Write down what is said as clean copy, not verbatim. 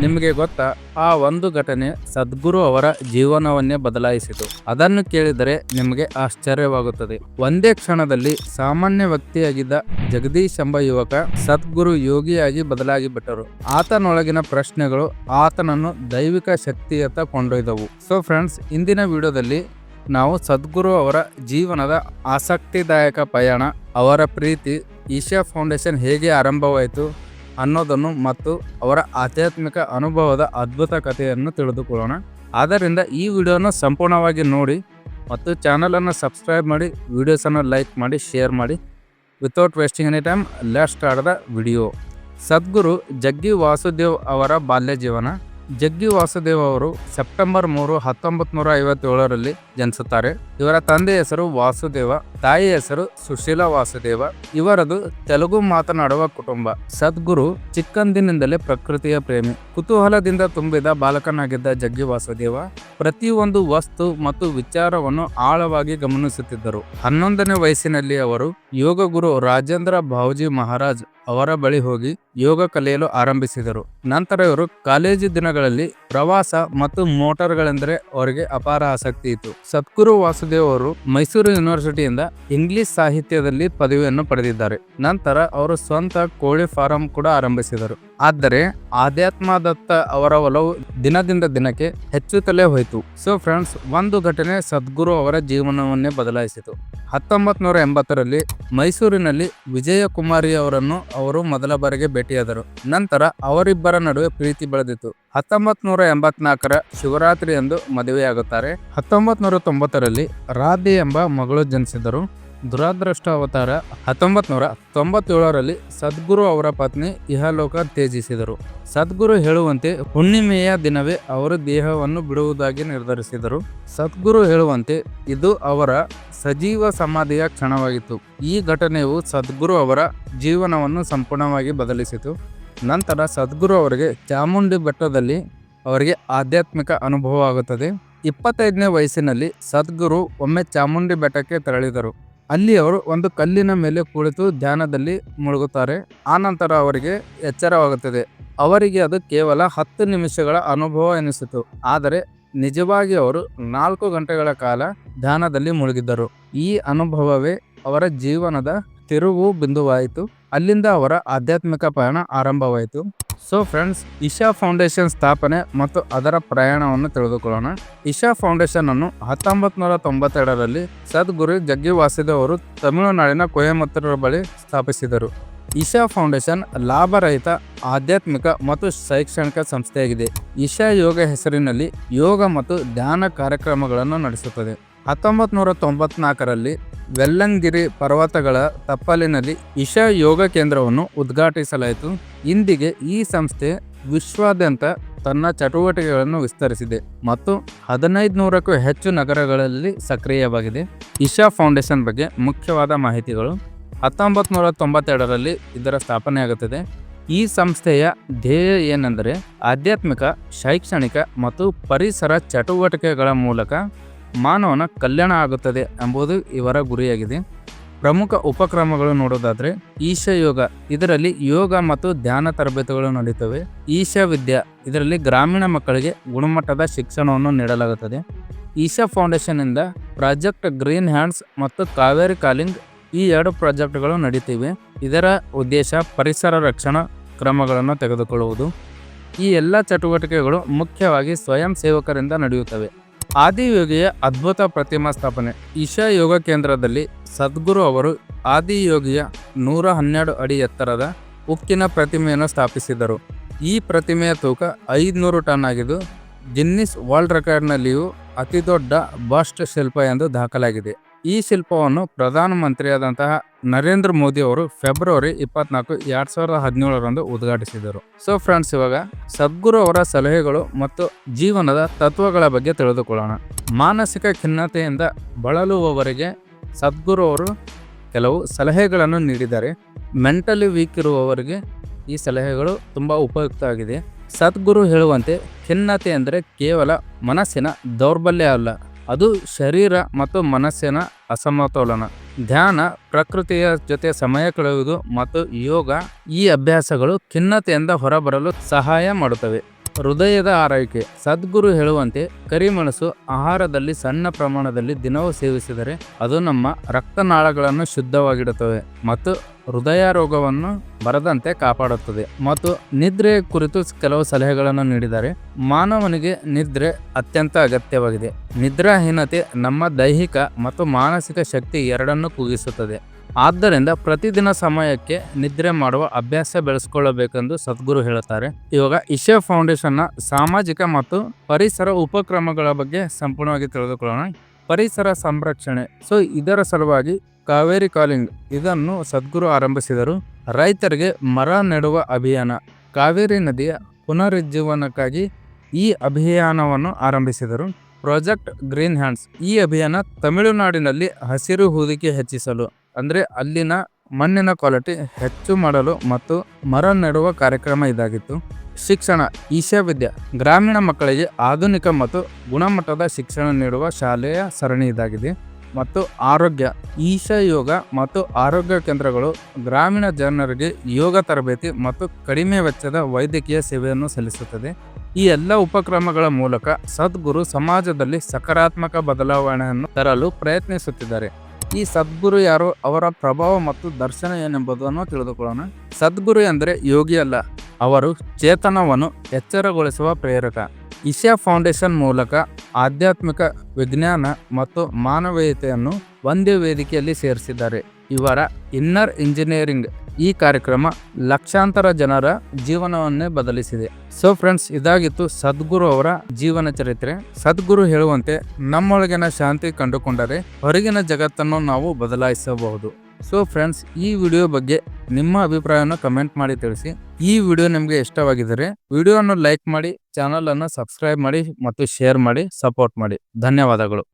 ನಿಮಗೆ ಗೊತ್ತಾ, ಆ ಒಂದು ಘಟನೆ ಸದ್ಗುರು ಅವರ ಜೀವನವನ್ನೇ ಬದಲಾಯಿಸಿತು. ಅದನ್ನು ಕೇಳಿದರೆ ನಿಮಗೆ ಆಶ್ಚರ್ಯವಾಗುತ್ತದೆ. ಒಂದೇ ಕ್ಷಣದಲ್ಲಿ ಸಾಮಾನ್ಯ ವ್ಯಕ್ತಿಯಾಗಿದ್ದ ಜಗದೀಶ್ ಎಂಬ ಯುವಕ ಸದ್ಗುರು ಯೋಗಿಯಾಗಿ ಬದಲಾಗಿ ಬಿಟ್ಟರು. ಆತನೊಳಗಿನ ಪ್ರಶ್ನೆಗಳು ಆತನನ್ನು ದೈವಿಕ ಶಕ್ತಿಯತ್ತ ಕೊಂಡೊಯ್ದವು. ಸೊ ಫ್ರೆಂಡ್ಸ್, ಇಂದಿನ ವಿಡಿಯೋದಲ್ಲಿ ನಾವು ಸದ್ಗುರು ಅವರ ಜೀವನದ ಆಸಕ್ತಿದಾಯಕ ಪಯಣ, ಅವರ ಪ್ರೀತಿ, ಈಶಾ ಫೌಂಡೇಶನ್ ಹೇಗೆ ಆರಂಭವಾಯಿತು ಅನ್ನೋದನ್ನು ಮತ್ತು ಅವರ ಆಧ್ಯಾತ್ಮಿಕ ಅನುಭವದ ಅದ್ಭುತ ಕಥೆಯನ್ನು ತಿಳಿದುಕೊಳ್ಳೋಣ. ಆದ್ದರಿಂದ ಈ ವಿಡಿಯೋನ ಸಂಪೂರ್ಣವಾಗಿ ನೋಡಿ ಮತ್ತು ಚಾನಲನ್ನು ಸಬ್ಸ್ಕ್ರೈಬ್ ಮಾಡಿ, ವಿಡಿಯೋಸನ್ನು ಲೈಕ್ ಮಾಡಿ, ಶೇರ್ ಮಾಡಿ. Without wasting any time, let's start the video. Sadhguru Jaggi Vasudev ಅವರ ಬಾಲ್ಯ ಜೀವನ. ಜಗ್ಗಿ ವಾಸುದೇವ್ ಅವರು ಸೆಪ್ಟೆಂಬರ್ 3, 1957ರಲ್ಲಿ ಜನಿಸುತ್ತಾರೆ. ಇವರ ತಂದೆ ಹೆಸರು ವಾಸುದೇವ, ತಾಯಿ ಹೆಸರು ಸುಶೀಲಾ ವಾಸುದೇವ. ಇವರದು ತೆಲುಗು ಮಾತನಾಡುವ ಕುಟುಂಬ. ಸದ್ಗುರು ಚಿಕ್ಕಂದಿನಿಂದಲೇ ಪ್ರಕೃತಿಯ ಪ್ರೇಮಿ, ಕುತೂಹಲದಿಂದ ತುಂಬಿದ ಬಾಲಕನಾಗಿದ್ದ ಜಗ್ಗಿ ವಾಸುದೇವ ಪ್ರತಿಯೊಂದು ವಸ್ತು ಮತ್ತು ವಿಚಾರವನ್ನು ಆಳವಾಗಿ ಗಮನಿಸುತ್ತಿದ್ದರು. 11ನೇ ವಯಸ್ಸಿನಲ್ಲಿ ಅವರು ಯೋಗ ಗುರು ರಾಜೇಂದ್ರ ಬಾವುಜಿ ಮಹಾರಾಜ್ ಅವರ ಬಳಿ ಹೋಗಿ ಯೋಗ ಕಲಿಯಲು ಆರಂಭಿಸಿದರು. ನಂತರ ಇವರು ಕಾಲೇಜು ದಿನಗಳಲ್ಲಿ ಪ್ರವಾಸ ಮತ್ತು ಮೋಟಾರ್ಗಳೆಂದರೆ ಅವರಿಗೆ ಅಪಾರ ಆಸಕ್ತಿ ಇತ್ತು. ಸದ್ಗುರು ವಾಸುದೇವ್ ಅವರು ಮೈಸೂರು ಯೂನಿವರ್ಸಿಟಿಯಿಂದ ಇಂಗ್ಲಿಷ್ ಸಾಹಿತ್ಯದಲ್ಲಿ ಪದವಿಯನ್ನು ಪಡೆದಿದ್ದಾರೆ. ನಂತರ ಅವರು ಸ್ವಂತ ಕೋಳಿ ಫಾರಂ ಕೂಡ ಆರಂಭಿಸಿದರು. ಆದರೆ ಆಧ್ಯಾತ್ಮದತ್ತ ಅವರ ಒಲವು ದಿನದಿಂದ ದಿನಕ್ಕೆ ಹೆಚ್ಚುತ್ತಲೇ ಹೋಯಿತು. ಸೊ ಫ್ರೆಂಡ್ಸ್, ಒಂದು ಘಟನೆ ಸದ್ಗುರು ಅವರ ಜೀವನವನ್ನೇ ಬದಲಾಯಿಸಿತು. 1980ರಲ್ಲಿ ಮೈಸೂರಿನಲ್ಲಿ ವಿಜಯಕುಮಾರಿ ಅವರನ್ನು ಅವರು ಮೊದಲ ಬಾರಿಗೆ ಭೇಟಿಯಾದರು. ನಂತರ ಅವರಿಬ್ಬರ ನಡುವೆ ಪ್ರೀತಿ ಬೆಳೆದಿತ್ತು. 1984ರ ಶಿವರಾತ್ರಿಯಂದು ಮದುವೆಯಾಗುತ್ತಾರೆ. 1990ರಲ್ಲಿ ರಾಧೆ ಎಂಬ ಮಗಳು ಜನಿಸಿದರು. ದುರಾದೃಷ್ಟವತಾರ 1997ರಲ್ಲಿ ಸದ್ಗುರು ಅವರ ಪತ್ನಿ ಇಹಲೋಕ ತ್ಯಜಿಸಿದರು. ಸದ್ಗುರು ಹೇಳುವಂತೆ ಹುಣ್ಣಿಮೆಯ ದಿನವೇ ಅವರು ದೇಹವನ್ನು ಬಿಡುವುದಾಗಿ ನಿರ್ಧರಿಸಿದರು. ಸದ್ಗುರು ಹೇಳುವಂತೆ ಇದು ಅವರ ಸಜೀವ ಸಮಾಧಿಯ ಕ್ಷಣವಾಗಿತ್ತು. ಈ ಘಟನೆಯು ಸದ್ಗುರು ಅವರ ಜೀವನವನ್ನು ಸಂಪೂರ್ಣವಾಗಿ ಬದಲಿಸಿತು. ನಂತರ ಸದ್ಗುರು ಅವರಿಗೆ ಚಾಮುಂಡಿ ಬೆಟ್ಟದಲ್ಲಿ ಅವರಿಗೆ ಆಧ್ಯಾತ್ಮಿಕ ಅನುಭವ ಆಗುತ್ತದೆ. 25ನೇ ವಯಸ್ಸಿನಲ್ಲಿ ಸದ್ಗುರು ಒಮ್ಮೆ ಚಾಮುಂಡಿ ಬೆಟ್ಟಕ್ಕೆ ತೆರಳಿದರು. ಅಲ್ಲಿ ಅವರು ಒಂದು ಕಲ್ಲಿನ ಮೇಲೆ ಕುಳಿತು ಧ್ಯಾನದಲ್ಲಿ ಮುಳುಗುತ್ತಾರೆ. ಆನಂತರ ಅವರಿಗೆ ಎಚ್ಚರವಾಗುತ್ತದೆ. ಅವರಿಗೆ ಅದು ಕೇವಲ 10 ನಿಮಿಷಗಳ ಅನುಭವ ಎನಿಸಿತು. ಆದರೆ ನಿಜವಾಗಿ ಅವರು 4 ಗಂಟೆಗಳ ಕಾಲ ಧ್ಯಾನದಲ್ಲಿ ಮುಳುಗಿದ್ದರು. ಈ ಅನುಭವವೇ ಅವರ ಜೀವನದ ತಿರುವು ಬಿಂದುವಾಯಿತು. ಅಲ್ಲಿಂದ ಅವರ ಆಧ್ಯಾತ್ಮಿಕ ಪಯಣ ಆರಂಭವಾಯಿತು. ಸೊ ಫ್ರೆಂಡ್ಸ್, ಈಶಾ ಫೌಂಡೇಶನ್ ಸ್ಥಾಪನೆ ಮತ್ತು ಅದರ ಪ್ರಯಾಣವನ್ನು ತಿಳಿದುಕೊಳ್ಳೋಣ. ಈಶಾ ಫೌಂಡೇಶನ್ ಅನ್ನು 1992ರಲ್ಲಿ ಸದ್ಗುರು ಜಗ್ಗಿ ವಾಸುದೇವ್ ಅವರು ತಮಿಳುನಾಡಿನ ಕೊಯಮತ್ತೂರು ಬಳಿ ಸ್ಥಾಪಿಸಿದರು. ಈಶಾ ಫೌಂಡೇಶನ್ ಲಾಭರಹಿತ ಆಧ್ಯಾತ್ಮಿಕ ಮತ್ತು ಶೈಕ್ಷಣಿಕ ಸಂಸ್ಥೆಯಾಗಿದೆ. ಈಶಾ ಯೋಗ ಹೆಸರಿನಲ್ಲಿ ಯೋಗ ಮತ್ತು ಧ್ಯಾನ ಕಾರ್ಯಕ್ರಮಗಳನ್ನು ನಡೆಸುತ್ತದೆ. 1994ರಲ್ಲಿ ವೆಲ್ಲಂಗಿರಿ ಪರ್ವತಗಳ ತಪ್ಪಲಿನಲ್ಲಿ ಈಶಾ ಯೋಗ ಕೇಂದ್ರವನ್ನು ಉದ್ಘಾಟಿಸಲಾಯಿತು. ಇಂದಿಗೆ ಈ ಸಂಸ್ಥೆ ವಿಶ್ವಾದ್ಯಂತ ತನ್ನ ಚಟುವಟಿಕೆಗಳನ್ನು ವಿಸ್ತರಿಸಿದೆ ಮತ್ತು 1500ಕ್ಕೂ ಹೆಚ್ಚು ನಗರಗಳಲ್ಲಿ ಸಕ್ರಿಯವಾಗಿದೆ. ಈಶಾ ಫೌಂಡೇಶನ್ ಬಗ್ಗೆ ಮುಖ್ಯವಾದ ಮಾಹಿತಿಗಳು. 1992ರಲ್ಲಿ ಇದರ ಸ್ಥಾಪನೆಯಾಗುತ್ತದೆ. ಈ ಸಂಸ್ಥೆಯ ಧ್ಯೇಯ ಏನೆಂದರೆ ಆಧ್ಯಾತ್ಮಿಕ, ಶೈಕ್ಷಣಿಕ ಮತ್ತು ಪರಿಸರ ಚಟುವಟಿಕೆಗಳ ಮೂಲಕ ಮಾನವನ ಕಲ್ಯಾಣ ಆಗುತ್ತದೆ ಎಂಬುದು ಇವರ ಗುರಿಯಾಗಿದೆ. ಪ್ರಮುಖ ಉಪಕ್ರಮಗಳು ನೋಡೋದಾದರೆ ಈಶಾ ಯೋಗ, ಇದರಲ್ಲಿ ಯೋಗ ಮತ್ತು ಧ್ಯಾನ ತರಬೇತಿಗಳು ನಡೆಯುತ್ತವೆ. ಈಶಾ ವಿದ್ಯಾ, ಇದರಲ್ಲಿ ಗ್ರಾಮೀಣ ಮಕ್ಕಳಿಗೆ ಗುಣಮಟ್ಟದ ಶಿಕ್ಷಣವನ್ನು ನೀಡಲಾಗುತ್ತದೆ. ಈಶಾ ಫೌಂಡೇಶನ್ನಿಂದ ಪ್ರಾಜೆಕ್ಟ್ ಗ್ರೀನ್ ಹ್ಯಾಂಡ್ಸ್ ಮತ್ತು ಕಾವೇರಿ ಕಾಲಿಂಗ್, ಈ 2 ಪ್ರಾಜೆಕ್ಟ್ಗಳು ನಡೀತಿವೆ. ಇದರ ಉದ್ದೇಶ ಪರಿಸರ ರಕ್ಷಣಾ ಕ್ರಮಗಳನ್ನು ತೆಗೆದುಕೊಳ್ಳುವುದು. ಈ ಎಲ್ಲ ಚಟುವಟಿಕೆಗಳು ಮುಖ್ಯವಾಗಿ ಸ್ವಯಂ ಸೇವಕರಿಂದ ನಡೆಯುತ್ತವೆ. ಆದಿಯೋಗಿಯ ಅದ್ಭುತ ಪ್ರತಿಮಾ ಸ್ಥಾಪನೆ. ಈಶಾ ಯೋಗ ಕೇಂದ್ರದಲ್ಲಿ ಸದ್ಗುರು ಅವರು ಆದಿಯೋಗಿಯ 112 ಅಡಿ ಎತ್ತರದ ಉಕ್ಕಿನ ಪ್ರತಿಮೆಯನ್ನು ಸ್ಥಾಪಿಸಿದರು. ಈ ಪ್ರತಿಮೆಯ ತೂಕ 500 ಟನ್ ಆಗಿದ್ದು ಗಿನ್ನಿಸ್ ವರ್ಲ್ಡ್ ರೆಕಾರ್ಡ್ನಲ್ಲಿಯೂ ಅತಿ ದೊಡ್ಡ ಬಸ್ಟ್ ಶಿಲ್ಪ ಎಂದು ದಾಖಲಾಗಿದೆ. ಈ ಶಿಲ್ಪವನ್ನು ಪ್ರಧಾನಮಂತ್ರಿಯಾದಂತಹ ನರೇಂದ್ರ ಮೋದಿ ಅವರು ಫೆಬ್ರವರಿ 24, 2017ರಂದು ಉದ್ಘಾಟಿಸಿದರು. ಸೊ ಫ್ರೆಂಡ್ಸ್, ಇವಾಗ ಸದ್ಗುರು ಅವರ ಸಲಹೆಗಳು ಮತ್ತು ಜೀವನದ ತತ್ವಗಳ ಬಗ್ಗೆ ತಿಳಿದುಕೊಳ್ಳೋಣ. ಮಾನಸಿಕ ಖಿನ್ನತೆಯಿಂದ ಬಳಲುವವರಿಗೆ ಸದ್ಗುರು ಅವರು ಕೆಲವು ಸಲಹೆಗಳನ್ನು ನೀಡಿದ್ದಾರೆ. ಮೆಂಟಲಿ ವೀಕ್ ಇರುವವರಿಗೆ ಈ ಸಲಹೆಗಳು ತುಂಬ ಉಪಯುಕ್ತ ಆಗಿದೆ. ಸದ್ಗುರು ಹೇಳುವಂತೆ ಖಿನ್ನತೆ ಅಂದರೆ ಕೇವಲ ಮನಸ್ಸಿನ ದೌರ್ಬಲ್ಯ ಅಲ್ಲ, ಅದು ಶರೀರ ಮತ್ತು ಮನಸ್ಸಿನ ಅಸಮತೋಲನ. ಧ್ಯಾನ, ಪ್ರಕೃತಿಯ ಜೊತೆ ಸಮಯ ಕಳೆಯುವುದು ಮತ್ತು ಯೋಗ, ಈ ಅಭ್ಯಾಸಗಳು ಖಿನ್ನತೆಯಿಂದ ಹೊರಬರಲು ಸಹಾಯ ಮಾಡುತ್ತವೆ. ಹೃದಯದ ಆರೈಕೆ. ಸದ್ಗುರು ಹೇಳುವಂತೆ ಕರಿಮೆಣಸು ಆಹಾರದಲ್ಲಿ ಸಣ್ಣ ಪ್ರಮಾಣದಲ್ಲಿ ದಿನವೂ ಸೇವಿಸಿದರೆ ಅದು ನಮ್ಮ ರಕ್ತನಾಳಗಳನ್ನು ಶುದ್ಧವಾಗಿಡುತ್ತವೆ ಮತ್ತು ಹೃದಯ ರೋಗವನ್ನು ಬರದಂತೆ ಕಾಪಾಡುತ್ತದೆ. ಮತ್ತು ನಿದ್ರೆಯ ಕುರಿತು ಕೆಲವು ಸಲಹೆಗಳನ್ನು ನೀಡಿದ್ದಾರೆ. ಮಾನವನಿಗೆ ನಿದ್ರೆ ಅತ್ಯಂತ ಅಗತ್ಯವಾಗಿದೆ. ನಿದ್ರಾಹೀನತೆ ನಮ್ಮ ದೈಹಿಕ ಮತ್ತು ಮಾನಸಿಕ ಶಕ್ತಿ ಎರಡನ್ನೂ ಕುಗ್ಗಿಸುತ್ತದೆ. ಆದ್ದರಿಂದ ಪ್ರತಿದಿನ ಸಮಯಕ್ಕೆ ನಿದ್ರೆ ಮಾಡುವ ಅಭ್ಯಾಸ ಬೆಳೆಸ್ಕೊಳ್ಳಬೇಕೆಂದು ಸದ್ಗುರು ಹೇಳುತ್ತಾರೆ. ಇವಾಗ ಇಶಾ ಫೌಂಡೇಶನ್ನ ಸಾಮಾಜಿಕ ಮತ್ತು ಪರಿಸರ ಉಪಕ್ರಮಗಳ ಬಗ್ಗೆ ಸಂಪೂರ್ಣವಾಗಿ ತಿಳಿದುಕೊಳ್ಳೋಣ. ಪರಿಸರ ಸಂರಕ್ಷಣೆ. ಇದರ ಸಲುವಾಗಿ ಕಾವೇರಿ ಕಾಲಿಂಗ್ ಇದನ್ನು ಸದ್ಗುರು ಆರಂಭಿಸಿದರು. ರೈತರಿಗೆ ಮರ ನೆಡುವ ಅಭಿಯಾನ. ಕಾವೇರಿ ನದಿಯ ಪುನರುಜ್ಜೀವನಕ್ಕಾಗಿ ಈ ಅಭಿಯಾನವನ್ನು ಆರಂಭಿಸಿದರು. Project green hands. ಈ ಅಭಿಯಾನ ತಮಿಳುನಾಡಿನಲ್ಲಿ ಹಸಿರು ಹೂಡಿಕೆ ಹೆಚ್ಚಿಸಲು, ಅಂದರೆ ಅಲ್ಲಿನ ಮಣ್ಣಿನ ಕ್ವಾಲಿಟಿ ಹೆಚ್ಚು ಮಾಡಲು ಮತ್ತು ಮರ ನೆಡುವ ಕಾರ್ಯಕ್ರಮ ಇದಾಗಿತ್ತು. ಶಿಕ್ಷಣ. ಈಶಾ ವಿದ್ಯಾ. ಗ್ರಾಮೀಣ ಮಕ್ಕಳಿಗೆ ಆಧುನಿಕ ಮತ್ತು ಗುಣಮಟ್ಟದ ಶಿಕ್ಷಣ ನೀಡುವ ಶಾಲೆಯ ಸರಣಿ ಇದಾಗಿದೆ. ಮತ್ತು ಆರೋಗ್ಯ. ಈಶಾ ಯೋಗ ಮತ್ತು ಆರೋಗ್ಯ ಕೇಂದ್ರಗಳು ಗ್ರಾಮೀಣ ಜನರಿಗೆ ಯೋಗ ತರಬೇತಿ ಮತ್ತು ಕಡಿಮೆ ವೆಚ್ಚದ ವೈದ್ಯಕೀಯ ಸೇವೆಯನ್ನು ಸಲ್ಲಿಸುತ್ತದೆ. ಈ ಎಲ್ಲ ಉಪಕ್ರಮಗಳ ಮೂಲಕ ಸದ್ಗುರು ಸಮಾಜದಲ್ಲಿ ಸಕಾರಾತ್ಮಕ ಬದಲಾವಣೆಯನ್ನು ತರಲು ಪ್ರಯತ್ನಿಸುತ್ತಿದ್ದಾರೆ. ಈ ಸದ್ಗುರು ಯಾರು, ಅವರ ಪ್ರಭಾವ ಮತ್ತು ದರ್ಶನ ಏನೆಂಬುದನ್ನು ತಿಳಿದುಕೊಳ್ಳೋಣ. ಸದ್ಗುರು ಎಂದರೆ ಯೋಗಿ ಅಲ್ಲ, ಅವರು ಚೇತನವನ್ನು ಎಚ್ಚರಗೊಳಿಸುವ ಪ್ರೇರಕ. ಇಶಾ ಫೌಂಡೇಶನ್ ಮೂಲಕ ಆಧ್ಯಾತ್ಮಿಕ, ವಿಜ್ಞಾನ ಮತ್ತು ಮಾನವೀಯತೆಯನ್ನು ಒಂದೇ ವೇದಿಕೆಯಲ್ಲಿ ಸೇರಿಸಿದ್ದಾರೆ. ಇವರ ಇನ್ನರ್ ಇಂಜಿನಿಯರಿಂಗ್ ಈ ಕಾರ್ಯಕ್ರಮ ಲಕ್ಷಾಂತರ ಜನರ ಜೀವನವನ್ನೇ ಬದಲಿಸಿದೆ. ಫ್ರೆಂಡ್ಸ್, ಇದಾಗಿತ್ತು ಸದ್ಗುರು ಅವರ ಜೀವನ ಚರಿತ್ರೆ. ಸದ್ಗುರು ಹೇಳುವಂತೆ ನಮ್ಮೊಳಗಿನ ಶಾಂತಿ ಕಂಡುಕೊಂಡರೆ ಹೊರಗಿನ ಜಗತ್ತನ್ನು ನಾವು ಬದಲಾಯಿಸಬಹುದು. ಫ್ರೆಂಡ್ಸ್, ಈ ವಿಡಿಯೋ ಬಗ್ಗೆ ನಿಮ್ಮ ಅಭಿಪ್ರಾಯವನ್ನು ಕಮೆಂಟ್ ಮಾಡಿ ತಿಳಿಸಿ. ಈ ವಿಡಿಯೋ ನಿಮಗೆ ಇಷ್ಟವಾಗಿದ್ದರೆ ವಿಡಿಯೋವನ್ನು ಲೈಕ್ ಮಾಡಿ, ಚಾನಲ್ ಅನ್ನು ಸಬ್ಸ್ಕ್ರೈಬ್ ಮಾಡಿ ಮತ್ತು ಶೇರ್ ಮಾಡಿ ಸಪೋರ್ಟ್ ಮಾಡಿ. ಧನ್ಯವಾದಗಳು.